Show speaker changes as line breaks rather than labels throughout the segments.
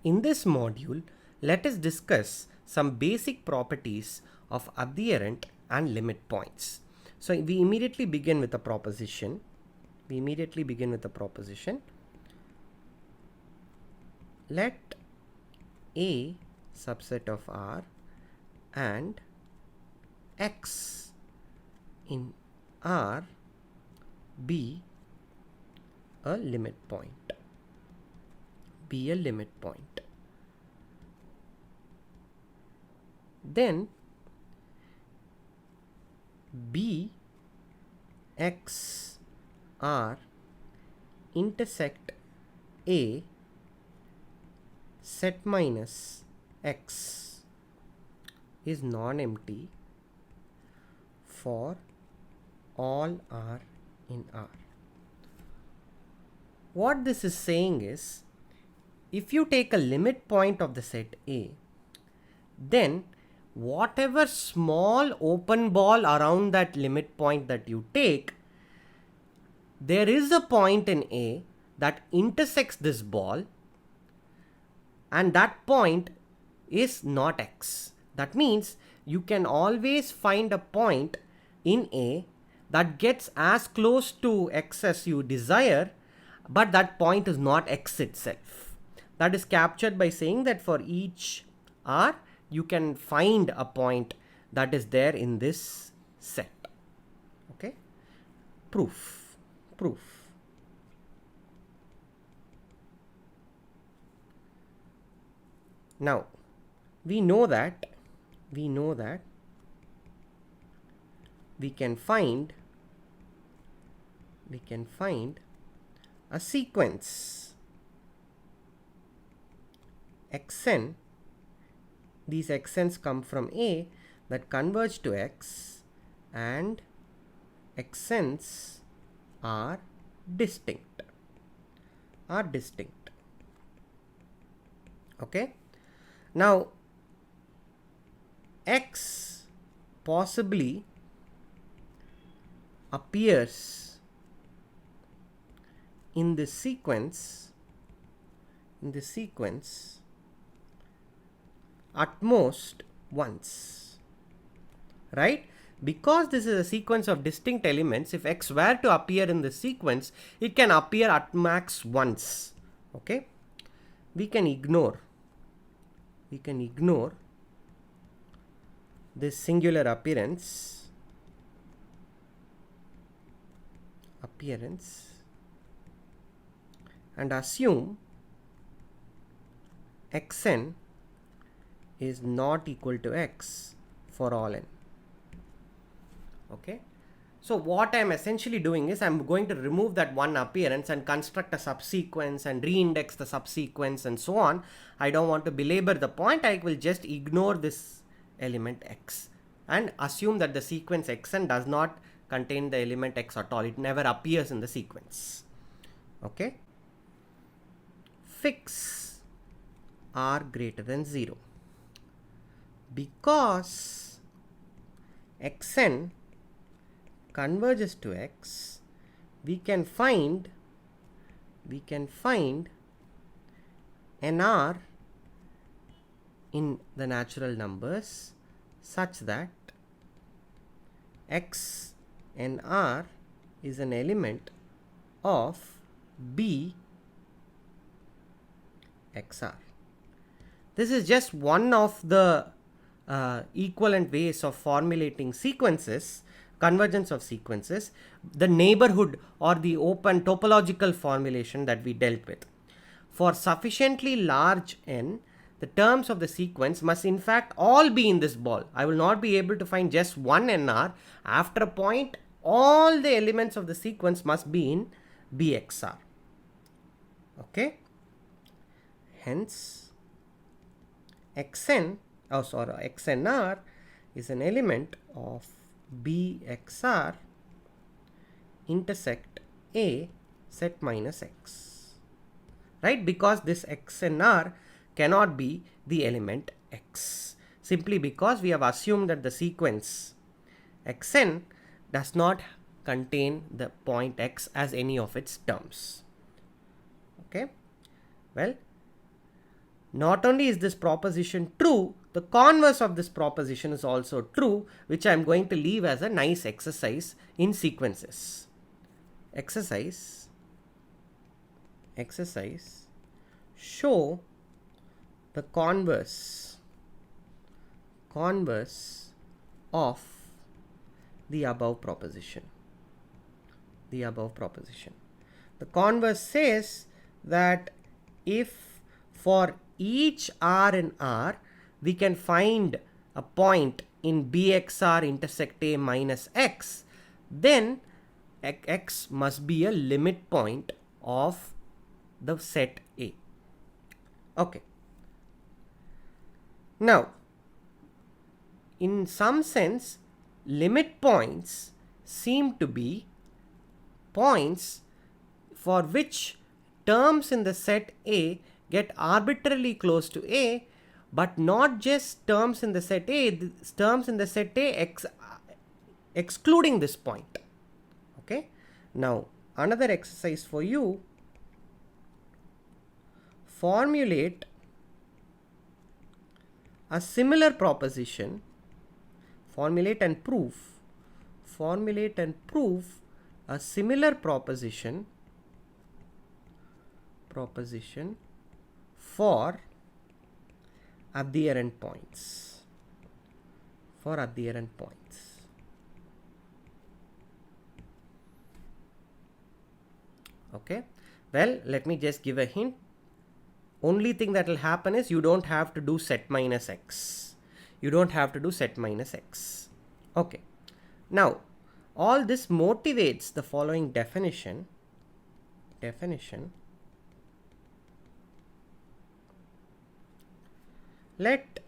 In this module, let us discuss some basic properties of adherent and limit points. So we immediately begin with a proposition. Let A subset of R and X in R be a limit point. Then B X R intersect A set minus X is non-empty for all R in R. What this is saying is, if you take a limit point of the set A, then whatever small open ball around that limit point that you take, there is a point in A that intersects this ball, and that point is not X. That means you can always find a point in A that gets as close to X as you desire, but that point is not X itself. That is captured by saying that for each R, you can find a point that is there in this set. Okay. Proof. Now, we know that we can find a sequence xn. These xn's come from A that converge to X, and xn's are distinct. Okay. Now, X possibly appears in this sequence at most once, right? Because this is a sequence of distinct elements, if X were to appear in the sequence, it can appear at max once. Okay, we can ignore this singular appearance and assume xn is not equal to X for all n. Okay, so what I am essentially doing is I am going to remove that one appearance and construct a subsequence and reindex the subsequence and so on. I don't want to belabor the point. I will just ignore this element X and assume that the sequence xn does not contain the element X at all. It never appears in the sequence. Okay, fix R greater than 0. Because xn converges to X, we can find nr in the natural numbers such that x nr is an element of B xr. This is just one of the equivalent ways of formulating sequences, convergence of sequences, the neighborhood or the open topological formulation that we dealt with. For sufficiently large n, the terms of the sequence must in fact all be in this ball. I will not be able to find just one nr. After a point, all the elements of the sequence must be in Bxr. Okay, hence xnr is an element of Bxr intersect A set minus X, right? Because this xnr cannot be the element X, simply because we have assumed that the sequence xn does not contain the point X as any of its terms. Okay, well, not only is this proposition true, the converse of this proposition is also true, which I am going to leave as a nice exercise in sequences. Exercise. Show the converse of the above proposition. The converse says that if for each r in R we can find a point in Bxr intersect A minus x, then x must be a limit point of the set A. Okay. Now, in some sense, limit points seem to be points for which terms in the set A get arbitrarily close to A, but not just terms in the set A, terms in the set A excluding this point. Okay. Now, another exercise for you. Formulate a similar proposition. Formulate and prove a similar proposition for adherent points. Okay. Well, let me just give a hint. Only thing that will happen is you don't have to do set minus x. Okay. Now, all this motivates the following definition. Let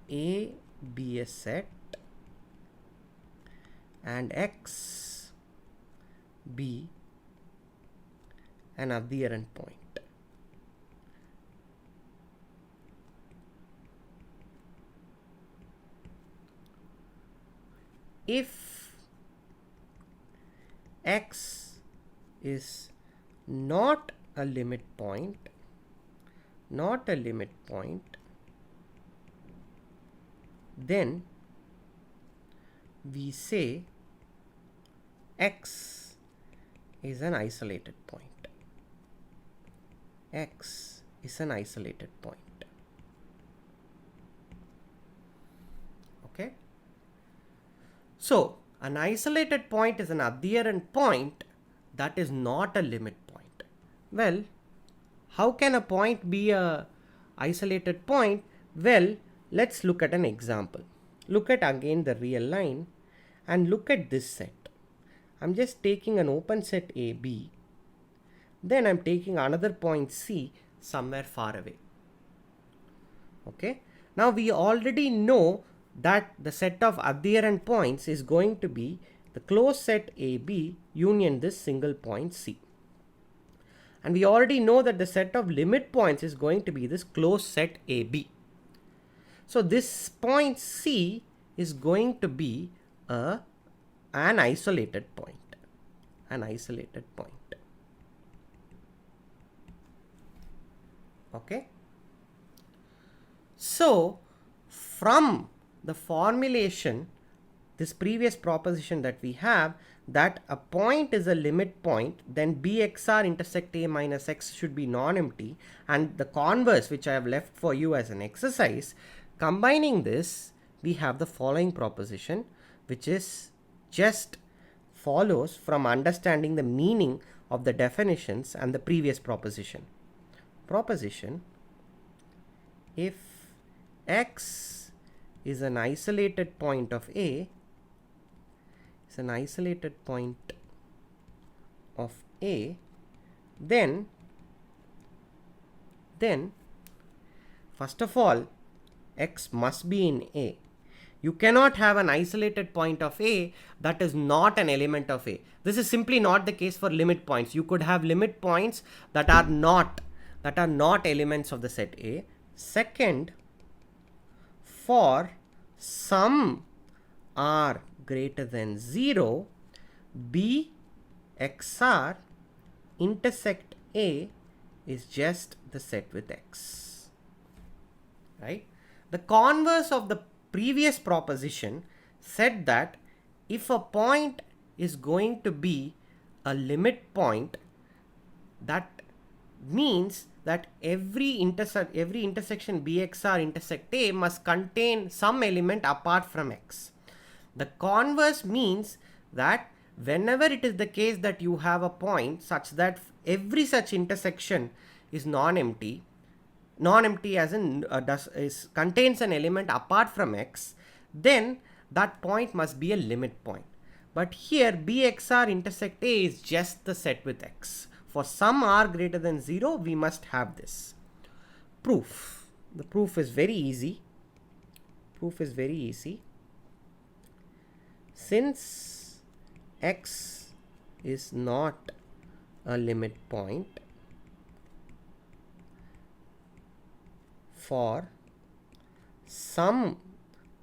A be a set and x be an adherent point. If x is not a limit point, then we say x is an isolated point. Okay. So, an isolated point is an adherent point that is not a limit point. Well, how can a point be a isolated point? Well, let's look at an example. Look at again the real line and look at this set. I'm just taking an open set AB. Then I'm taking another point C somewhere far away. Okay. Now we already know that the set of adherent points is going to be the closed set AB union this single point C. And we already know that the set of limit points is going to be this closed set AB. So this point C is going to be an isolated point. Okay. So from the formulation, this previous proposition that we have, that a point is a limit point, then Bxr intersect A minus x should be non-empty, and the converse, which I have left for you as an exercise, combining this, we have the following proposition, which is just follows from understanding the meaning of the definitions and the previous proposition. If x is an isolated point of A, then first of all, x must be in A. You cannot have an isolated point of A that is not an element of A. This is simply not the case for limit points. You could have limit points that are not elements of the set A. Second, for some r greater than 0, Bxr intersect A is just the set with x. right? The converse of the previous proposition said that if a point is going to be a limit point, that means that every intersection bxr intersect a must contain some element apart from x. The converse means that whenever it is the case that you have a point such that every such intersection is non-empty as in contains an element apart from x, then that point must be a limit point. But here bxr intersect a is just the set with x. For some r greater than 0, we must have this. Proof. The proof is very easy. Since x is not a limit point for some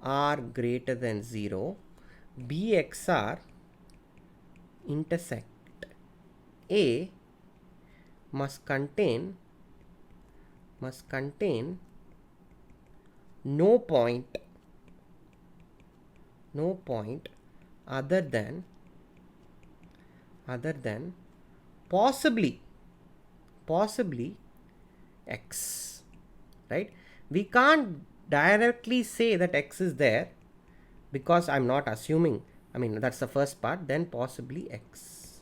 r greater than 0, bxr intersect a must contain no point other than possibly x, right? We can't directly say that x is there because I'm not assuming. I mean, that's the first part. Then possibly x.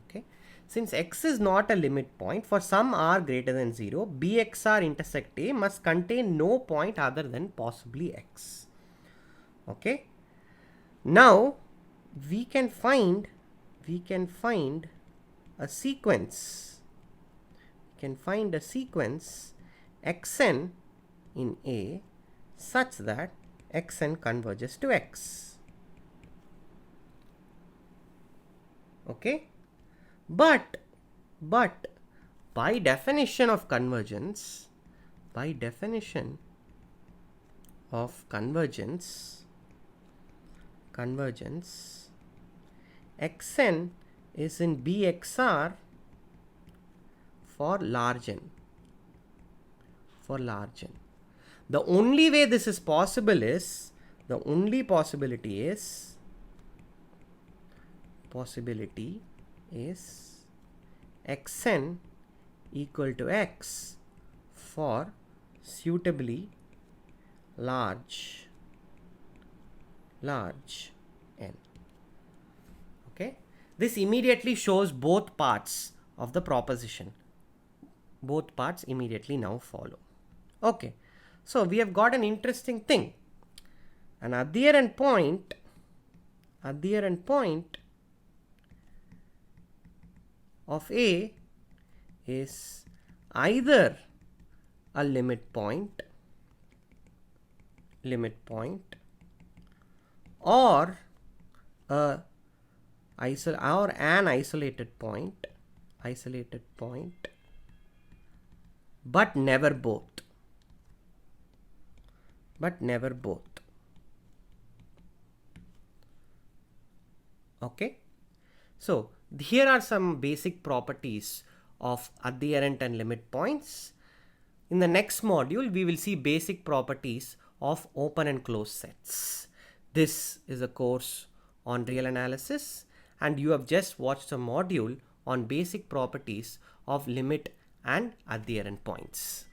Okay. Since x is not a limit point for some r greater than 0, bxr intersect a must contain no point other than possibly x. Okay. Now we can find a sequence. Xn in A such that Xn converges to X. Okay, but by definition of convergence, Xn is in Bxr for large n. The only way this is possible is, Xn equal to X for suitably large n. Okay, this immediately shows both parts of the proposition. Both parts immediately now follow. Okay, so we have got an interesting thing. An adherent point of A is either a limit point or an isolated point, but never both. Okay, so here are some basic properties of adherent and limit points. In the next module, we will see basic properties of open and closed sets. This is a course on real analysis, and you have just watched a module on basic properties of limit and adherent points.